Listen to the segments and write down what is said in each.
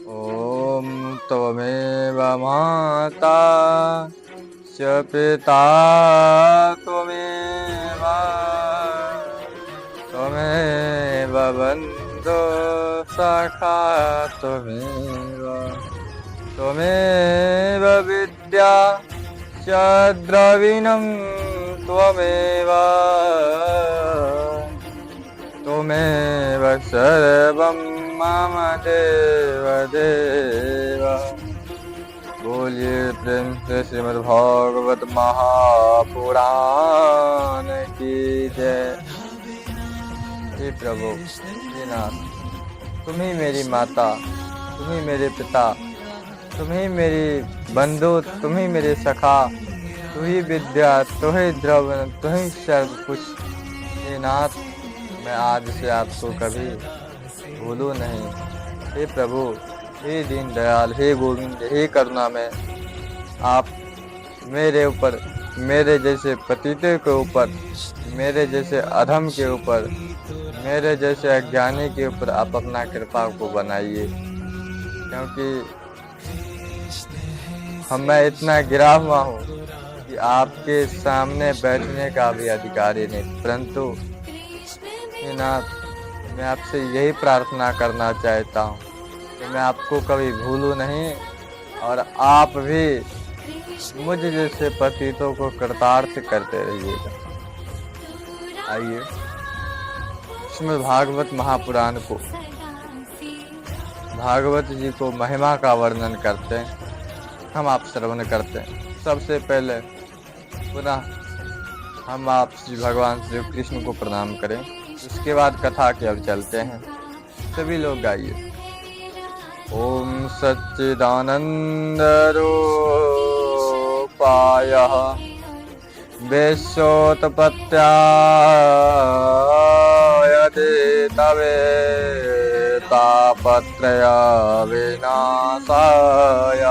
ॐ त्वमेव माता च पिता त्वमेव त्वमेव बन्धु सखा त्वमेव त्वमेव विद्या च द्रविणं त्वमेव त्वमेव सर्वं मम देव देव। बोलिए प्रेम से श्रीमद्भागवत महापुराण की जय। हे प्रभु हे नाथ, तुम ही मेरी माता, तुम ही मेरे पिता, तुम ही मेरी बंधु, तुम ही मेरे सखा, तू ही विद्या, तू ही द्रव्य, तू ही सर्व कुछ। हे नाथ, मैं आज से आपको कभी भूलूं नहीं। हे प्रभु हे दीन दयाल, हे गोविंद, हे करुणामय, आप मेरे ऊपर, मेरे जैसे पतिते के ऊपर, मेरे जैसे अधम के ऊपर, मेरे जैसे अज्ञानी के ऊपर आप अपना कृपा को बनाइए, क्योंकि मैं इतना गिरा हुआ हूँ कि आपके सामने बैठने का भी अधिकारी नहीं। परंतु नाथ, मैं आपसे यही प्रार्थना करना चाहता हूँ कि मैं आपको कभी भूलूं नहीं और आप भी मुझ जैसे पतितों को कृतार्थ करते रहिएगा। आइए श्रीमद् भागवत महापुराण को, भागवत जी को महिमा का वर्णन करते हैं, हम आप श्रवण करते हैं। सबसे पहले पुनः हम आप श्री भगवान श्री कृष्ण को प्रणाम करें, उसके बाद कथा की ओर चलते हैं। सभी लोग गाइए। ओम सच्चिदानंद रूपाय विश्वोत्पत्त्याय हेतवे तापत्रय विनाशाय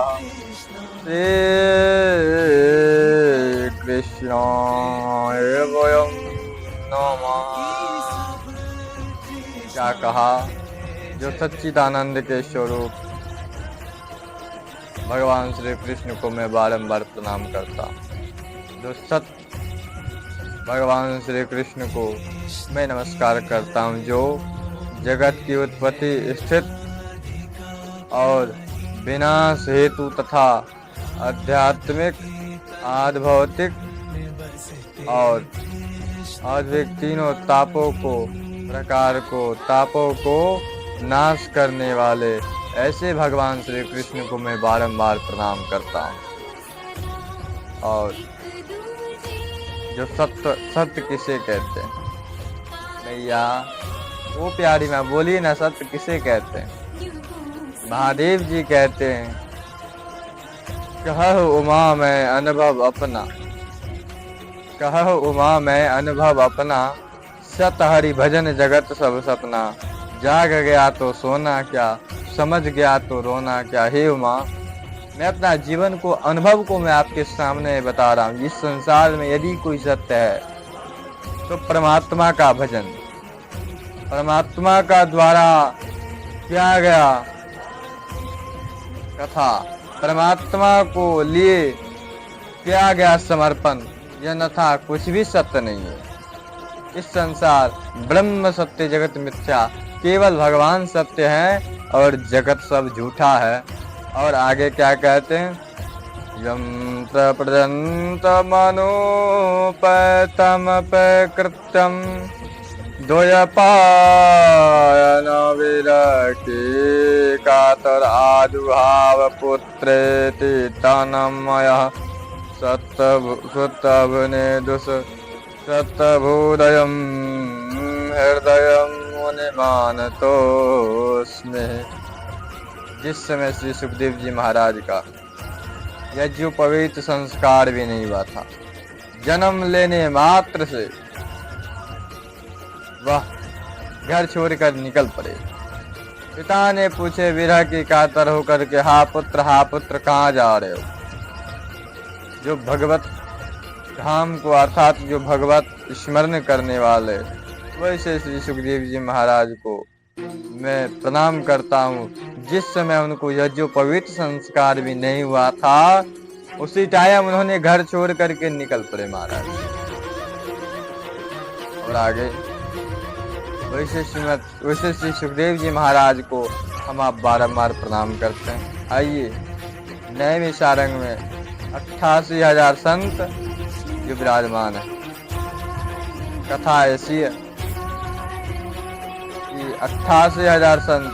श्री कृष्णाय वयं नमः। क्या कहा? जो सच्चिदानंद के स्वरूप भगवान श्री कृष्ण को मैं बारंबार प्रणाम करता, जो सत्य भगवान श्री कृष्ण को मैं नमस्कार करता हूँ, जो जगत की उत्पत्ति, स्थिति और विनाश हेतु तथा आध्यात्मिक, आध्भौतिक और आध्विक तीनों तापों को नाश करने वाले ऐसे भगवान श्री कृष्ण को मैं बारंबार प्रणाम करता हूँ। और जो सत्य किसे कहते हैं भैया? वो प्यारी माँ बोलिए ना, सत्य किसे कहते हैं? महादेव जी कहते हैं, कहु उमा मैं अनुभव अपना, कहु उमा मैं अनुभव अपना, सत हरि भजन जगत सब सपना, जाग गया तो सोना क्या, समझ गया तो रोना क्या। हे उमा, मैं अपना जीवन को, अनुभव को मैं आपके सामने बता रहा हूँ। इस संसार में यदि कोई सत्य है तो परमात्मा का भजन, परमात्मा का द्वारा किया गया कथा, परमात्मा को लिए किया गया समर्पण, यह न था कुछ भी सत्य नहीं है। इस संसार ब्रह्म सत्य जगत मिथ्या, केवल भगवान सत्य है और जगत सब झूठा है। और आगे क्या कहते हैं? यंत्र प्रदंत मनोपैतम प्रकृत्यम द्वयपायन विरकी कातर आजुभाव पुत्रेति तन्मय सत्तभुने दुष सत्तभूदयम् हृदयं मुनिमानतोस्मि। जिस समय श्री सुखदेव जी महाराज का यज्ञोपवीत संस्कार भी नहीं हुआ था, जन्म लेने मात्र से वह घर छोड़कर निकल पड़े। पिता ने पूछे विरह की कातर होकर के, हा पुत्र कहाँ जा रहे हो? जो भगवत धाम को अर्थात जो भगवत स्मरण करने वाले, वैसे श्री सुखदेव जी महाराज को मैं प्रणाम करता हूँ, जिस समय उनको यज्ञोपवीत संस्कार भी नहीं हुआ था, उसी टाइम उन्होंने घर छोड़ करके निकल पड़े महाराज। और आगे वैसे श्री सुखदेव जी महाराज को हम आप बारंबार प्रणाम करते हैं। आइए नए सारंग में 88,000 संत जो विराजमान है। कथा ऐसी है कि 88,000 संत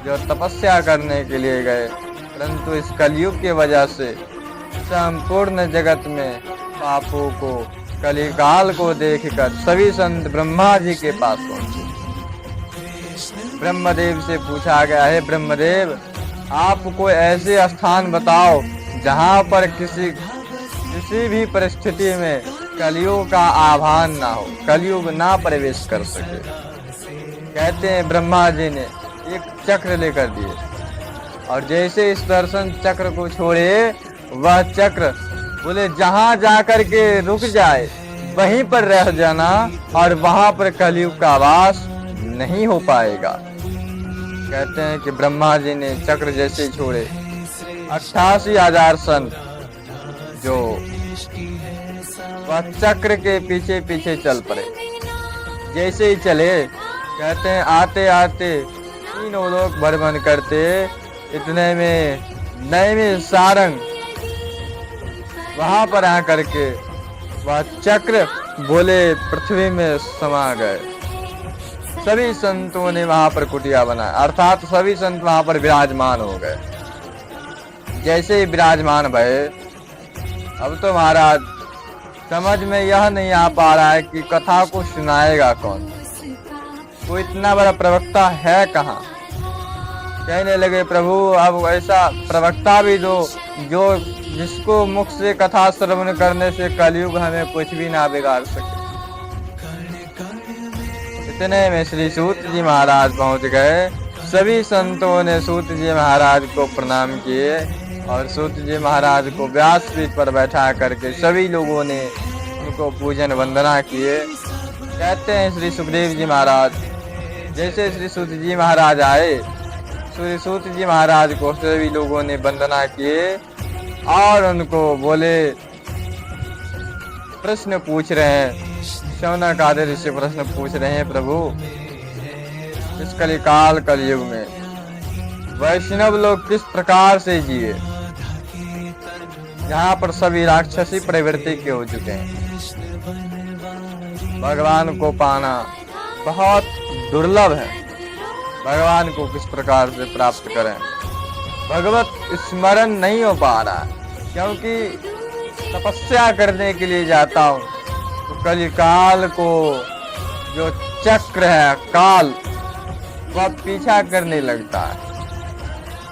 जो तपस्या करने के लिए गए, परंतु इस कलयुग की वजह से संपूर्ण जगत में पापों को, कलिकाल को देखकर सभी संत ब्रह्मा जी के पास पहुंचे। ब्रह्मदेव से पूछा गया है, ब्रह्मदेव आपको ऐसे स्थान बताओ जहां पर किसी भी परिस्थिति में कलयुग का आभान ना हो, कलयुग ना प्रवेश कर सके। कहते हैं ब्रह्मा जी ने एक चक्र लेकर दिए और जैसे इस दर्शन चक्र को छोड़े, वह चक्र बोले जहां जाकर के रुक जाए वहीं पर रह जाना और वहां पर कलयुग का वास नहीं हो पाएगा। कहते हैं कि ब्रह्मा जी ने चक्र जैसे छोड़े, 88,000 संत जो वह चक्र के पीछे पीछे चल पड़े। जैसे ही चले, कहते हैं आते आते तीनों लोग भ्रमण करते, इतने में नए सारंग वहां पर आकर के वह चक्र बोले पृथ्वी में समा गए। सभी संतों ने वहां पर कुटिया बनाया, अर्थात सभी संत वहां पर विराजमान हो गए। जैसे ही विराजमान भये, अब तो महाराज समझ में यह नहीं आ पा रहा है कि कथा को सुनाएगा कौन, वो इतना बड़ा प्रवक्ता है कहाँ। कहने लगे प्रभु अब ऐसा प्रवक्ता भी दो जो जिसको मुख से कथा श्रवण करने से कलयुग हमें कुछ भी ना बिगाड़ सके। इतने में श्री सूत जी महाराज पहुंच गए। सभी संतों ने सूत जी महाराज को प्रणाम किए और सूत जी महाराज को व्यासपीठ पर बैठा करके सभी लोगों ने उनको पूजन वंदना किए। कहते हैं श्री सुखदेव जी महाराज जैसे श्री सूत जी महाराज आए, श्री सूत जी महाराज को सभी लोगों ने वंदना किए और उनको बोले, प्रश्न पूछ रहे हैं। शौनक आदि ऋषि प्रश्न पूछ रहे हैं, प्रभु इस कलिकाल कलयुग में वैष्णव लोग किस प्रकार से जिए, जहाँ पर सभी राक्षसी प्रवृत्ति के हो चुके हैं। भगवान को पाना बहुत दुर्लभ है। भगवान को किस प्रकार से प्राप्त करें, भगवत स्मरण नहीं हो पा रहा, क्योंकि तपस्या करने के लिए जाता हूँ तो कलिकाल को जो चक्र है काल, वह पीछा करने लगता है।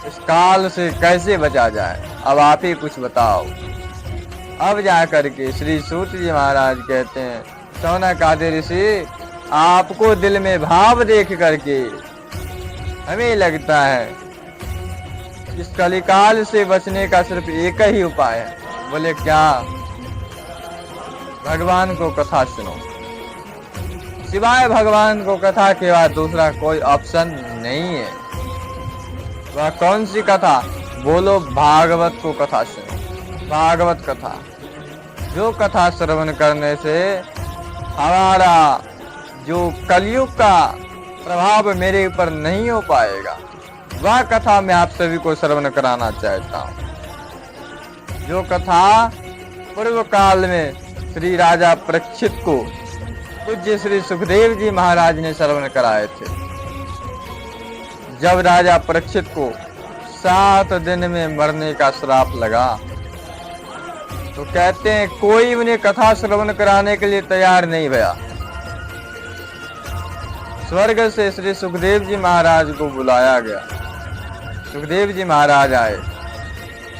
इस काल से कैसे बचा जाए, अब आप ही कुछ बताओ। अब जाकर के श्री सूत जी महाराज कहते हैं, शौनक आदि ऋषि आपको दिल में भाव देख करके हमें लगता है इस कलिकाल से बचने का सिर्फ एक ही उपाय है। बोले क्या? भगवान को कथा सुनो, सिवाय भगवान को कथा के बाद दूसरा कोई ऑप्शन नहीं है। वह कौन सी कथा? बोलो भागवत को कथा सुनो, भागवत कथा। जो कथा श्रवण करने से हमारा जो कलयुग का प्रभाव मेरे ऊपर नहीं हो पाएगा, वह कथा मैं आप सभी को श्रवण कराना चाहता हूँ। जो कथा पूर्व काल में श्री राजा परीक्षित को पूज्य श्री सुखदेव जी महाराज ने श्रवण कराए थे। जब राजा परीक्षित को 7 दिन में मरने का श्राप लगा, तो कहते हैं कोई उन्हें कथा श्रवण कराने के लिए तैयार नहीं भया। स्वर्ग से श्री सुखदेव जी महाराज को बुलाया गया। सुखदेव जी महाराज आए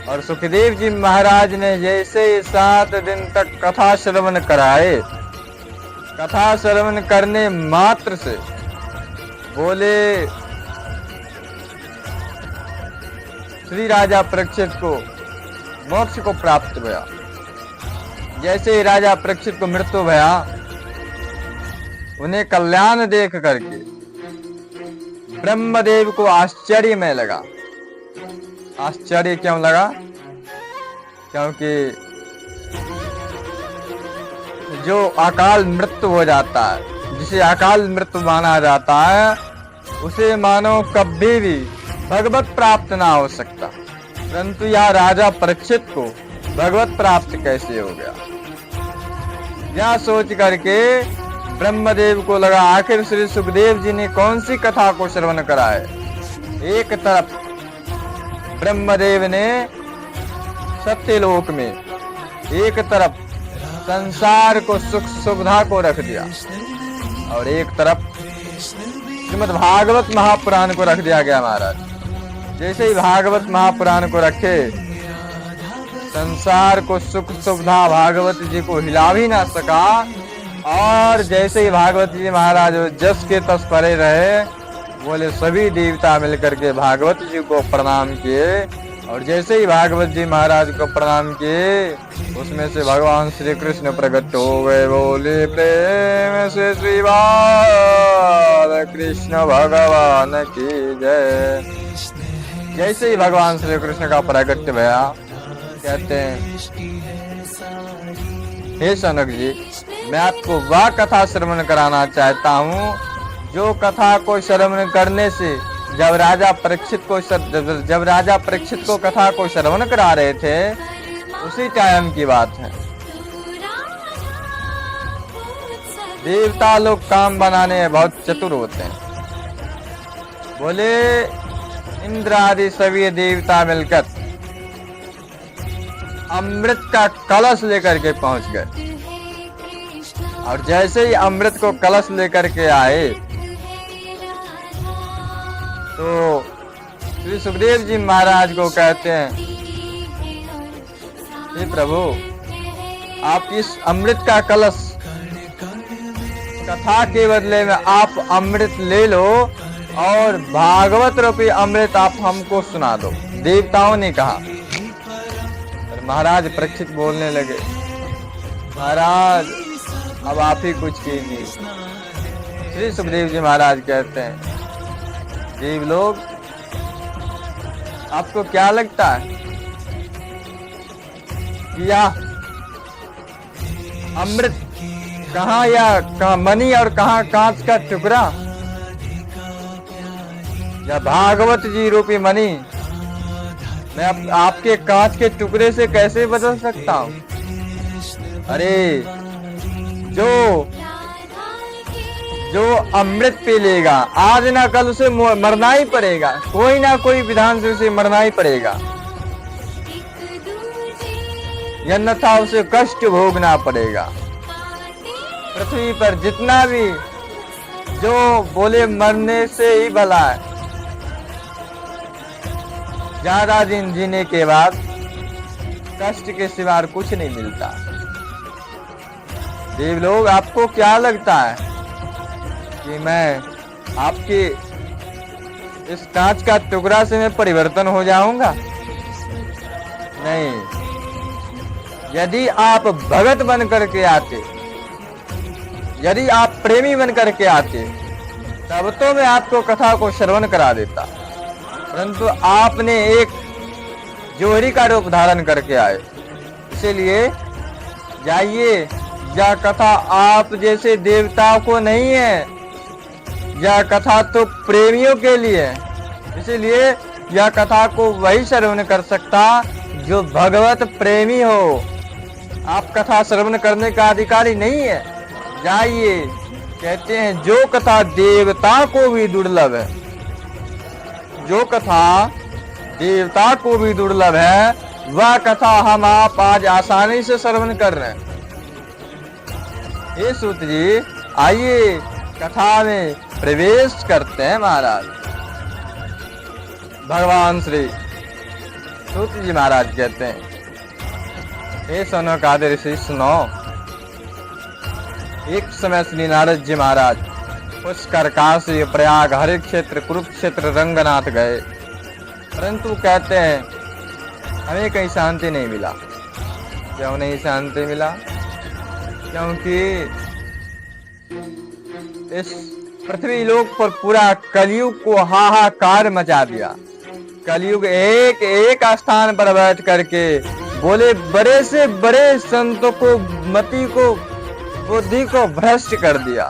और सुखदेव जी महाराज ने जैसे 7 दिन तक कथा श्रवण कराए, कथा श्रवण करने मात्र से बोले श्री राजा परीक्षित को मोक्ष को प्राप्त भया। जैसे ही राजा परीक्षित को मृत्यु भया, उन्हें कल्याण देख करके ब्रह्मदेव को आश्चर्य में लगा। आश्चर्य क्यों लगा? क्योंकि जो अकाल मृत्यु हो जाता है, जिसे अकाल मृत्यु माना जाता है, उसे मानो कभी भी भगवत प्राप्त ना हो सकता। परंतु यह राजा परीक्षित को भगवत प्राप्त कैसे हो गया? यह सोच करके ब्रह्मदेव को लगा आखिर श्री सुखदेव जी ने कौन सी कथा को श्रवण करा है। एक तरफ ब्रह्मदेव ने सत्यलोक में, एक तरफ संसार को सुख सुविधा को रख दिया और एक तरफ श्रीमद् भागवत महापुराण को रख दिया गया। महाराज जैसे ही भागवत महापुराण को रखे, संसार को सुख सुविधा भागवत जी को हिला भी ना सका। और जैसे ही भागवत जी महाराज जस के तस परे रहे, बोले सभी देवता मिलकर के भागवत जी को प्रणाम किए। और जैसे ही भागवत जी महाराज को प्रणाम किए, उसमें से भगवान श्री कृष्ण प्रकट हो गए। बोले प्रेम से श्री बाल कृष्ण भगवान की जय। जैसे ही भगवान श्री कृष्ण का प्रकट भया, कहते हैं हे सनक जी, मैं आपको वह कथा श्रवण कराना चाहता हूँ जो कथा को श्रवण करने से जब राजा परीक्षित को कथा को श्रवण करा रहे थे, उसी टाइम की बात है। देवता लोग काम बनाने में बहुत चतुर होते हैं। बोले इंद्र आदि सभी देवता मिलकर अमृत का कलश लेकर के पहुंच गए। और जैसे ही अमृत को कलश लेकर के आए, तो श्री सुखदेव जी महाराज को कहते हैं, हे प्रभु, आप इस अमृत का कलश, कथा के बदले में आप अमृत ले लो और भागवत रूपी अमृत आप हमको सुना दो। देवताओं ने कहा। महाराज परीक्षित बोलने लगे, महाराज अब आप ही कुछ कीजिए। श्री सुखदेव जी महाराज कहते हैं, देव लोग, आपको क्या लगता है कि यह अमृत कहाँ, या मणि और कहाँ कांच का टुकड़ा, या भागवत जी रूपी मणि मैं आपके कांच के टुकड़े से कैसे बदल सकता हूँ? अरे जो अमृत पी लेगा, आज ना कल उसे मरना ही पड़ेगा, कोई ना कोई विधान से उसे मरना ही पड़ेगा, अन्यथा उसे कष्ट भोगना पड़ेगा। पृथ्वी पर जितना भी जो बोले मरने से ही भला है, ज्यादा दिन जीने के बाद कष्ट के सिवा कुछ नहीं मिलता। देव लोग, आपको क्या लगता है कि मैं आपके इस कांच का टुकड़ा से मैं परिवर्तन हो जाऊंगा? नहीं। यदि आप भगत बन करके आते, यदि आप प्रेमी बन करके आते, तब तो मैं आपको कथा को श्रवण करा देता। परंतु आपने एक जोहरी का रूप धारण करके आए, इसीलिए जाइए, यह कथा आप जैसे देवताओं को नहीं है, यह कथा तो प्रेमियों के लिए है। इसीलिए यह कथा को वही श्रवण कर सकता जो भगवत प्रेमी हो। आप कथा श्रवण करने का अधिकारी नहीं है। जाइए, कहते हैं जो कथा देवता को भी दुर्लभ है, जो कथा देवता को भी दुर्लभ है, वह कथा हम आप आज आसानी से श्रवण कर रहे हैं। ये सूत जी, आइए कथा में प्रवेश करते हैं। महाराज भगवान श्री सूत जी महाराज कहते हैं, हे सुनो कादर ऋषि सुनो। एक समय श्री नारद जी महाराज पुष्कर, काशी, प्रयाग, हरि क्षेत्र, कुरुक्षेत्र, रंगनाथ गए, परंतु कहते हैं हमें कहीं शांति नहीं मिला। क्यों नहीं शांति मिला? क्योंकि इस पृथ्वी लोक पर पूरा कलयुग को हाहाकार मचा दिया। कलयुग एक एक स्थान पर बैठ करके बोले बड़े से बड़े संतों को, मति को, बुद्धि को भ्रष्ट कर दिया।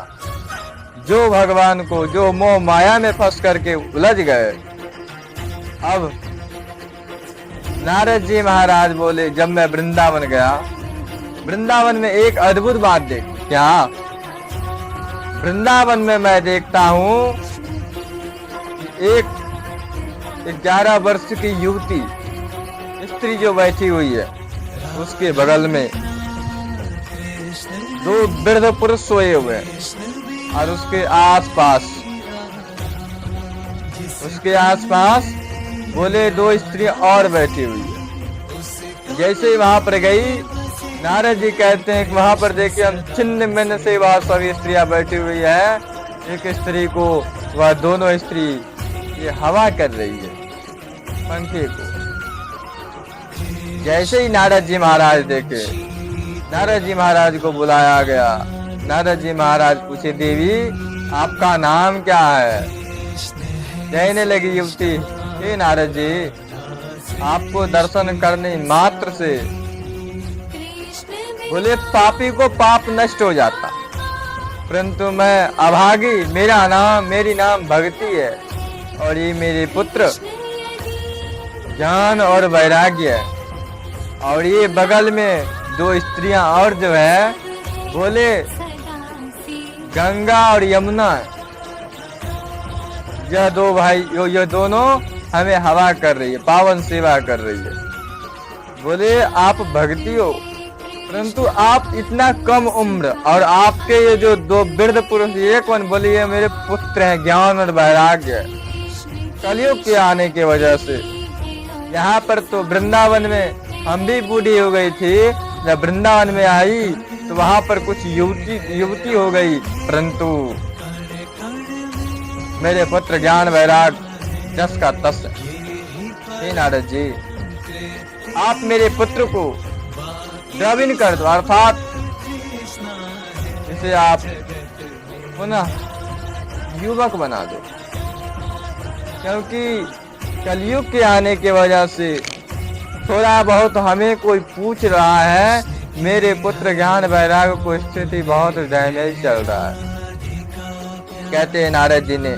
जो भगवान को, जो मोह माया में फंस करके उलझ गए। अब नारद जी महाराज बोले, जब मैं वृंदावन गया, वृंदावन में एक अद्भुत बात देखी। क्या? वृंदावन में मैं देखता हूँ एक 11 वर्ष की युवती स्त्री जो बैठी हुई है, उसके बगल में 2 वृद्ध पुरुष सोए हुए हैं और उसके आसपास बोले 2 स्त्रियां और बैठी हुई है। जैसे ही वहां पर गई, नारद जी कहते हैं कि वहां पर देखिए हम छिन्न भिन्न से वह सभी स्त्रियां बैठी हुई है। एक स्त्री को, वह दोनों स्त्री ये हवा कर रही है पंखे को। जैसे ही नारद जी महाराज देखे, नारद जी महाराज को बुलाया गया। नारद जी महाराज पूछे, देवी आपका नाम क्या है? कहने लगी युवती, हे नारद जी, आपको दर्शन करने मात्र से बोले पापी को पाप नष्ट हो जाता, परंतु मैं अभागी, मेरी नाम भक्ति है और ये मेरे पुत्र ज्ञान और वैराग्य है। और ये बगल में 2 स्त्रियां और जो है बोले गंगा और यमुना, यह 2 भाई, ये दोनों हमें हवा कर रही है, पावन सेवा कर रही है। बोले आप भक्ति हो, परंतु आप इतना कम उम्र, और आपके ये जो 2 वृद्ध पुरुष, एक वन बोले ये मेरे पुत्र हैं, ज्ञान और वैराग्य। कलयुग के आने की वजह से यहाँ पर तो वृंदावन में हम भी बूढ़ी हो गई थी। जब वृंदावन में आई तो वहां पर कुछ युवती हो गई, परंतु मेरे पुत्र ज्ञान वैराग जस का तस। हे नारद जी, आप मेरे पुत्र को द्रविण कर दो, अर्थात इसे आप पुनः युवक बना दो, क्योंकि कलयुग के आने की वजह से थोड़ा बहुत हमें कोई पूछ रहा है, मेरे पुत्र ज्ञान वैराग को स्थिति बहुत डैमेज चल रहा है। कहते हैं नारद जी ने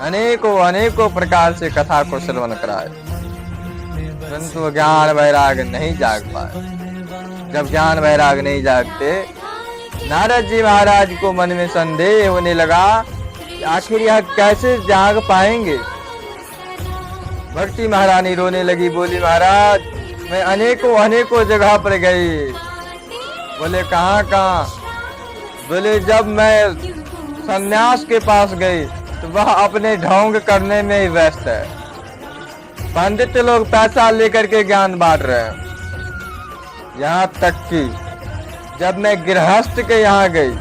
अनेकों प्रकार से कथा को श्रवण कराए, परंतु ज्ञान वैराग नहीं जाग पाए। जब ज्ञान वैराग नहीं जागते, नारद जी महाराज को मन में संदेह होने लगा, आखिर यह कैसे जाग पाएंगे। भक्ति महारानी रोने लगी, बोली महाराज मैं अनेकों जगह पर गई। बोले कहाँ? बोले जब मैं सन्यास के पास गई तो वह अपने ढोंग करने में ही व्यस्त है। पंडित लोग पैसा लेकर के ज्ञान बांट रहे हैं। यहाँ तक कि जब मैं गृहस्थ के यहाँ गई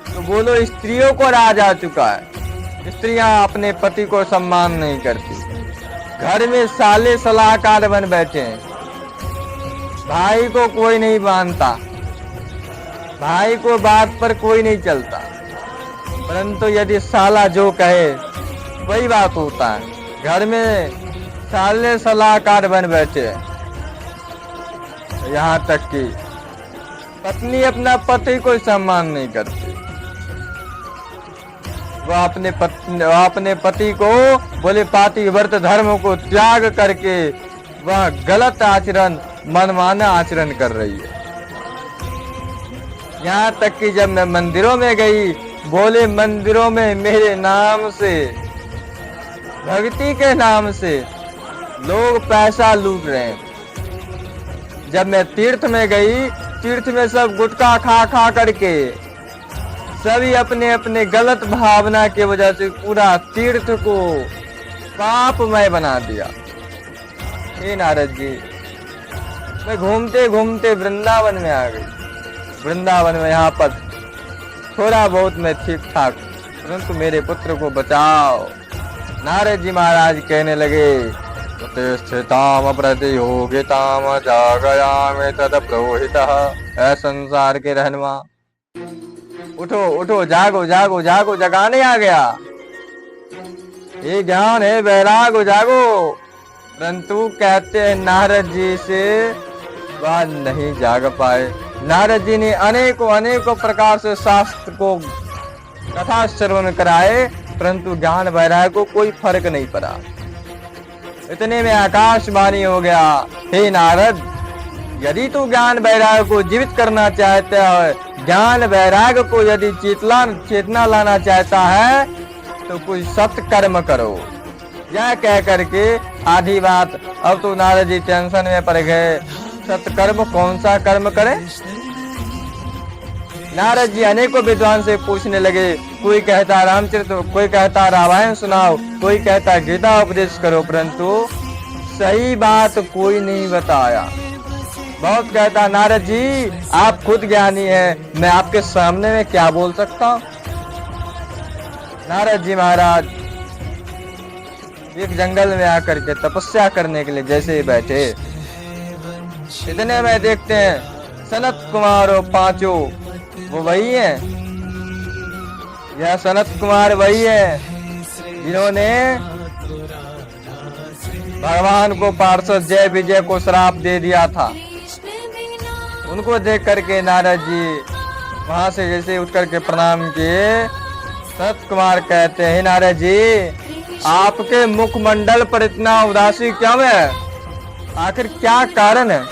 तो बोलो स्त्रियों को राज आ चुका है। स्त्रियां अपने पति को सम्मान नहीं करती, घर में साले सलाहकार बन बैठे हैं। भाई को कोई नहीं मानता, भाई को बात पर कोई नहीं चलता, परंतु यदि साला जो कहे वही बात होता है। घर में साले सलाहकार बन बैठे हैं। यहाँ तक कि पत्नी अपना पति को सम्मान नहीं करती। वह अपने पति को बोले पातिव्रत धर्म को त्याग करके वह गलत आचरण, मनमाना आचरण कर रही है। यहाँ तक कि जब मैं मंदिरों में गई, बोले मंदिरों में मेरे नाम से, भक्ति के नाम से लोग पैसा लूट रहे हैं। जब मैं तीर्थ में गई, तीर्थ में सब गुटखा खा करके सभी अपने अपने गलत भावना की वजह से पूरा तीर्थ को पापमय बना दिया। हे नारद जी, मैं घूमते घूमते वृंदावन में आ गई। वृंदावन में यहाँ पर थोड़ा बहुत मैं ठीक ठाक, परंतु मेरे पुत्र को बचाओ। नारद जी महाराज कहने लगे, स्थिताम प्रतियोगिताम जागयामि तद प्रोहितः। ऐ संसार के रहनुमा, उठो उठो, जागो जागो जागो, जगाने आ गया। ये ज्ञान है, वैराग जागो। परंतु कहते हैं नारद जी से वह नहीं जाग पाए। नारद जी ने अनेकों अनेकों प्रकार से शास्त्र को कथा श्रवण कराए, परंतु ज्ञान वैराग को कोई फर्क नहीं पड़ा। इतने में आकाशवाणी हो गया, हे नारद, यदि तू ज्ञान वैराग को जीवित करना चाहता है, ज्ञान वैराग को यदि चेतना लाना चाहता है, तो कोई सत्कर्म करो। यह कह करके आधी बात, अब तो नारद जी टेंशन में पड़ गए। सत्कर्म कौन सा कर्म करे? नारद जी अनेकों विद्वान से पूछने लगे। कोई कहता रामचरित, कोई कहता रामायण सुनाओ, कोई कहता गीता उपदेश करो, परंतु सही बात कोई नहीं बताया। बहुत कहता नारद जी आप खुद ज्ञानी हैं, मैं आपके सामने में क्या बोल सकता हूँ। नारद जी महाराज एक जंगल में आकर के तपस्या करने के लिए जैसे ही बैठे, इतने में देखते हैं सनत कुमार और पांचों वो वही है। यह सनत कुमार वही है जिन्होंने भगवान को पार्षद जय विजय को श्राप दे दिया था। उनको देख करके नारद जी वहां से जैसे उठ करके प्रणाम किए। सनत कुमार कहते हैं, नारद जी आपके मुखमंडल पर इतना उदासी क्यों है? आखिर क्या कारण है?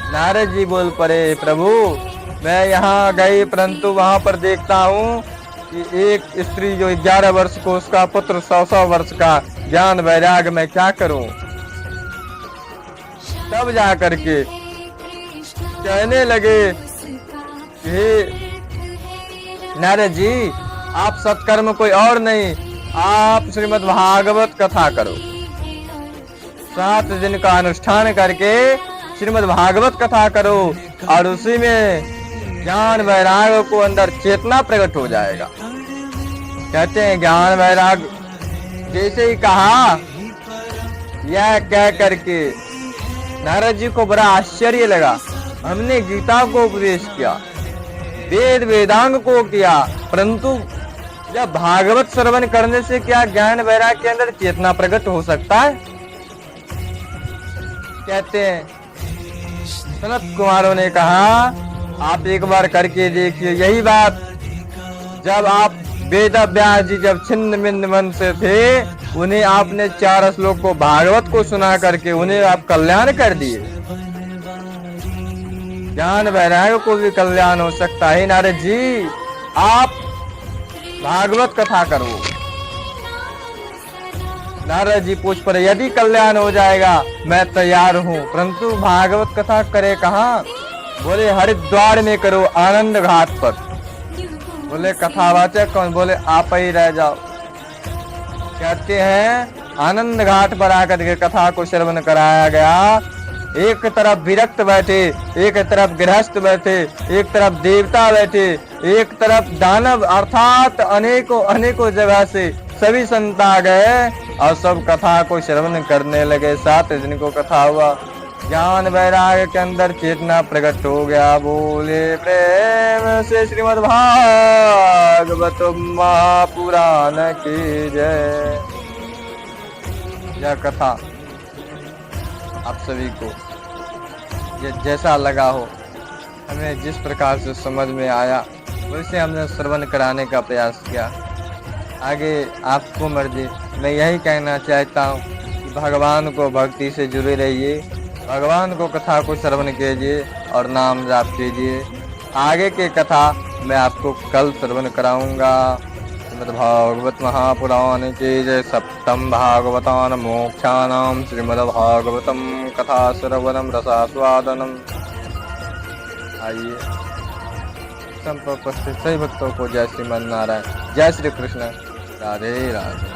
नारद जी बोल पड़े, प्रभु मैं यहाँ गई, परंतु वहां पर देखता हूँ कि एक स्त्री जो 11 वर्ष को, उसका पुत्र 100 वर्ष का, ज्ञान वैराग मैं क्या करूं? तब जा करके कहने लगे, हे नारद जी आप सत्कर्म कोई और नहीं, आप श्रीमद् भागवत कथा करो। 7 दिन का अनुष्ठान करके श्रीमद् भागवत कथा करो, और उसी में ज्ञान वैराग को अंदर चेतना प्रकट हो जाएगा। कहते हैं ज्ञान वैराग जैसे ही कहा, यह कह करके नारद जी को बड़ा आश्चर्य लगा। हमने गीता को उपदेश किया, वेद वेदांग को किया, परंतु जब भागवत श्रवण करने से क्या ज्ञान वैराग के अंदर चेतना प्रकट हो सकता है? कहते हैं सनत कुमारों ने कहा, आप एक बार करके देखिए। यही बात जब आप वेद व्यास जी जब छिन्न भिन्न मन से थे, उन्हें आपने 4 श्लोक को भागवत को सुना करके उन्हें आप कल्याण कर दिए। ज्ञान वैराग को भी कल्याण हो सकता है। नारद जी आप भागवत कथा करो। नारद जी पूछ पड़े, यदि कल्याण हो जाएगा मैं तैयार हूँ, परंतु भागवत कथा करे कहाँ? बोले हरिद्वार में करो, आनंद घाट पर। बोले कथावाचक कौन? बोले आप ही रह जाओ। कहते हैं आनंद घाट पर आकर के कथा को श्रवण कराया गया। एक तरफ विरक्त बैठे, एक तरफ गृहस्थ बैठे, एक तरफ देवता बैठे, एक तरफ दानव, अर्थात अनेकों अनेकों जगह से सभी संत आ गए और सब कथा को श्रवण करने लगे। 7 दिन को कथा हुआ, ज्ञान वैराग के अंदर चेतना प्रकट हो गया। बोले प्रेम से श्रीमद् भागवत महापुराण की जय। यह कथा आप सभी को जैसा लगा हो, हमें जिस प्रकार से समझ में आया, वैसे हमने श्रवण कराने का प्रयास किया। आगे आपको मर्जी। मैं यही कहना चाहता हूँ कि भगवान को भक्ति से जुड़े रहिए, भगवान को कथा को श्रवण कीजिए और नाम जाप कीजिए। आगे के कथा मैं आपको कल श्रवण कराऊंगा। श्रीमद्भागवत महापुराण के जय। 7म् भागवतान मोक्षाणाम श्रीमद्भागवतम कथा श्रवणम रसास्वादनम। आइए संपर्क सही भक्तों को जय श्रीमन नारायण, जय श्री कृष्ण, राधे राधे।